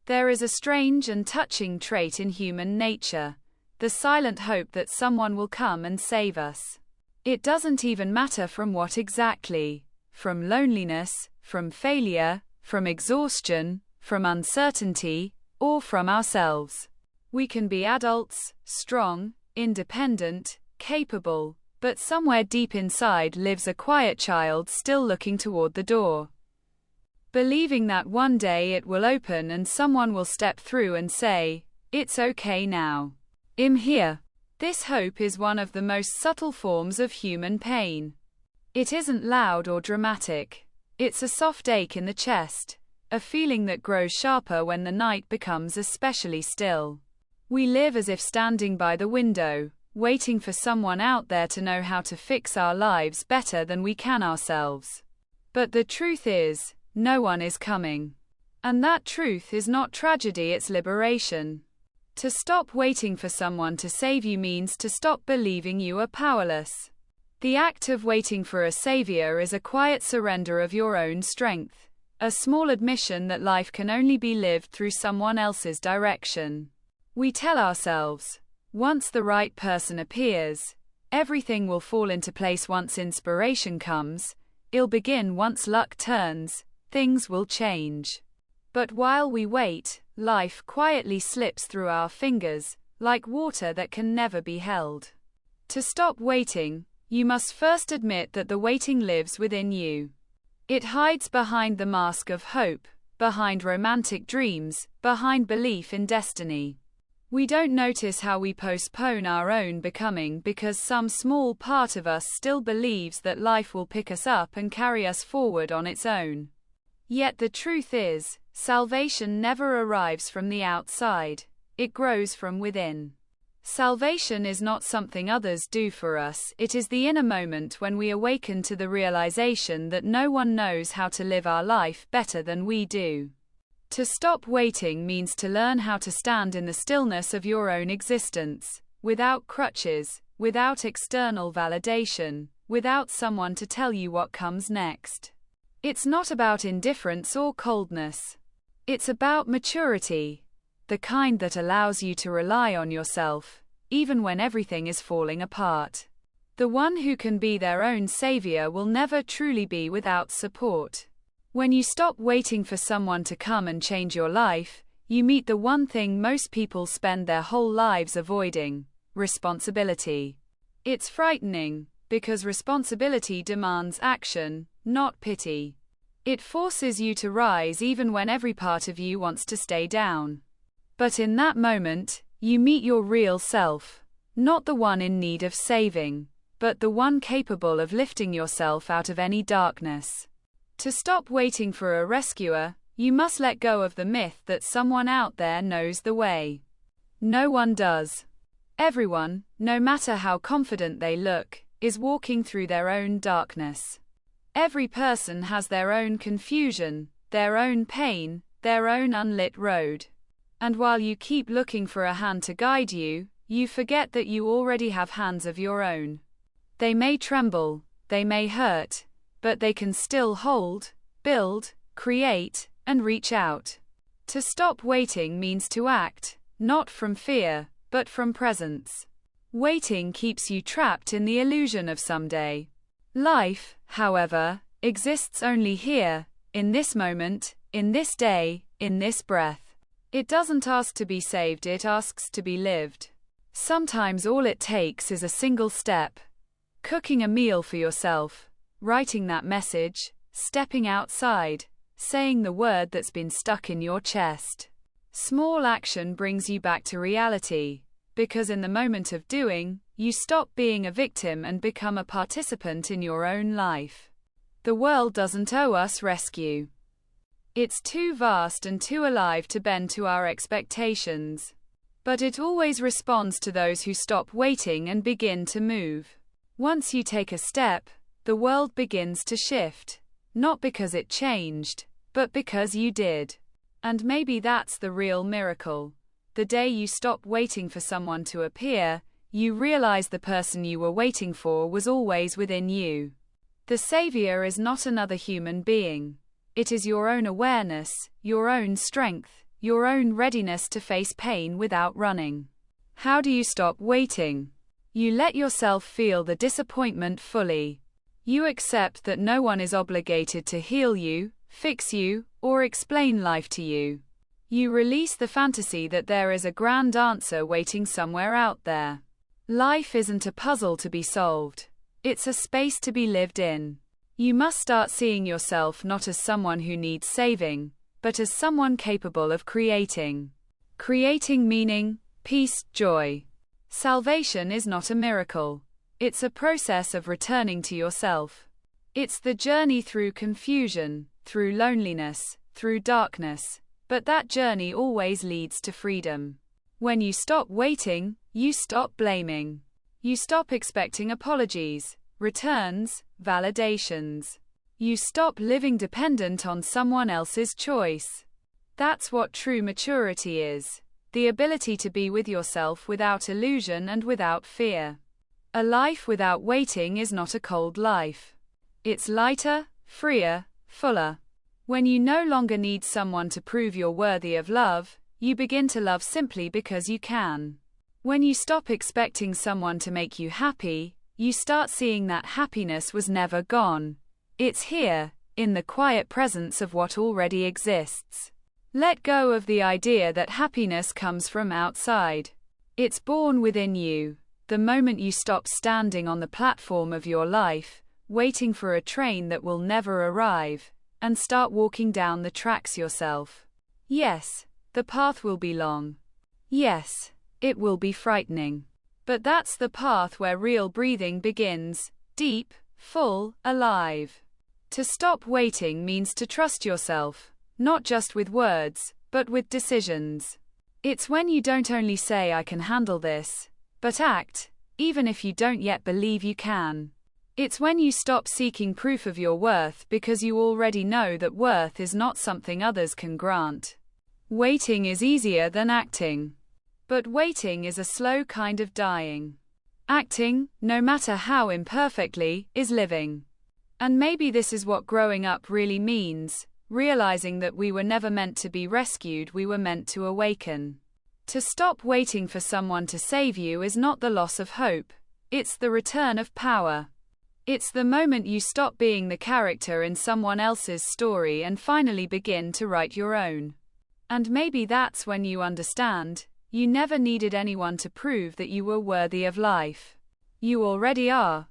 There is a strange and touching trait in human nature, the silent hope that someone will come and save us. It doesn't even matter from what exactly. From loneliness, from failure, from exhaustion, from uncertainty, or from ourselves. We can be adults, strong, independent, capable, but somewhere deep inside lives a quiet child still looking toward the door, believing that one day it will open and someone will step through and say, "It's okay now. I'm here." This hope is one of the most subtle forms of human pain. It isn't loud or dramatic. It's a soft ache in the chest, a feeling that grows sharper when the night becomes especially still. We live as if standing by the window, waiting for someone out there to know how to fix our lives better than we can ourselves. But the truth is, no one is coming. And that truth is not tragedy, it's liberation. To stop waiting for someone to save you means to stop believing you are powerless. The act of waiting for a savior is a quiet surrender of your own strength, a small admission that life can only be lived through someone else's direction. We tell ourselves, once the right person appears, everything will fall into place. Once inspiration comes, it'll begin. Once luck turns, things will change. But while we wait, life quietly slips through our fingers, like water that can never be held. To stop waiting, you must first admit that the waiting lives within you. It hides behind the mask of hope, behind romantic dreams, behind belief in destiny. We don't notice how we postpone our own becoming because some small part of us still believes that life will pick us up and carry us forward on its own. Yet the truth is, salvation never arrives from the outside. It grows from within. Salvation is not something others do for us, it is the inner moment when we awaken to the realization that no one knows how to live our life better than we do. To stop waiting means to learn how to stand in the stillness of your own existence, without crutches, without external validation, without someone to tell you what comes next. It's not about indifference or coldness. It's about maturity, the kind that allows you to rely on yourself, even when everything is falling apart. The one who can be their own savior will never truly be without support. When you stop waiting for someone to come and change your life, you meet the one thing most people spend their whole lives avoiding: responsibility. It's frightening, because responsibility demands action, not pity. It forces you to rise even when every part of you wants to stay down. But in that moment, you meet your real self, not the one in need of saving, but the one capable of lifting yourself out of any darkness. To stop waiting for a rescuer, you must let go of the myth that someone out there knows the way. No one does. Everyone, no matter how confident they look, is walking through their own darkness. Every person has their own confusion, their own pain, their own unlit road. And while you keep looking for a hand to guide you, you forget that you already have hands of your own. They may tremble, they may hurt, but they can still hold, build, create, and reach out. To stop waiting means to act, not from fear, but from presence. Waiting keeps you trapped in the illusion of someday. Life, however, exists only here, in this moment, in this day, in this breath. It doesn't ask to be saved, it asks to be lived. Sometimes all it takes is a single step. Cooking a meal for yourself, writing that message, stepping outside, saying the word that's been stuck in your chest. Small action brings you back to reality, because in the moment of doing, you stop being a victim and become a participant in your own life. The world doesn't owe us rescue. It's too vast and too alive to bend to our expectations. But it always responds to those who stop waiting and begin to move. Once you take a step, the world begins to shift. Not because it changed, but because you did. And maybe that's the real miracle. The day you stop waiting for someone to appear, you realize the person you were waiting for was always within you. The savior is not another human being. It is your own awareness, your own strength, your own readiness to face pain without running. How do you stop waiting? You let yourself feel the disappointment fully. You accept that no one is obligated to heal you, fix you, or explain life to you. You release the fantasy that there is a grand answer waiting somewhere out there. Life isn't a puzzle to be solved. It's a space to be lived in. You must start seeing yourself not as someone who needs saving, but as someone capable of creating. Creating meaning, peace, joy. Salvation is not a miracle. It's a process of returning to yourself. It's the journey through confusion, through loneliness, through darkness, but that journey always leads to freedom. When you stop waiting, you stop blaming. You stop expecting apologies, returns, validations. You stop living dependent on someone else's choice. That's what true maturity is. The ability to be with yourself without illusion and without fear. A life without waiting is not a cold life. It's lighter, freer, fuller. When you no longer need someone to prove you're worthy of love, you begin to love simply because you can. When you stop expecting someone to make you happy, you start seeing that happiness was never gone. It's here, in the quiet presence of what already exists. Let go of the idea that happiness comes from outside. It's born within you. The moment you stop standing on the platform of your life, waiting for a train that will never arrive, and start walking down the tracks yourself. Yes, the path will be long. Yes, it will be frightening. But that's the path where real breathing begins, deep, full, alive. To stop waiting means to trust yourself, not just with words, but with decisions. It's when you don't only say I can handle this, but act, even if you don't yet believe you can. It's when you stop seeking proof of your worth because you already know that worth is not something others can grant. Waiting is easier than acting. But waiting is a slow kind of dying. Acting, no matter how imperfectly, is living. And maybe this is what growing up really means, realizing that we were never meant to be rescued, we were meant to awaken. To stop waiting for someone to save you is not the loss of hope, it's the return of power. It's the moment you stop being the character in someone else's story and finally begin to write your own. And maybe that's when you understand, you never needed anyone to prove that you were worthy of life. You already are,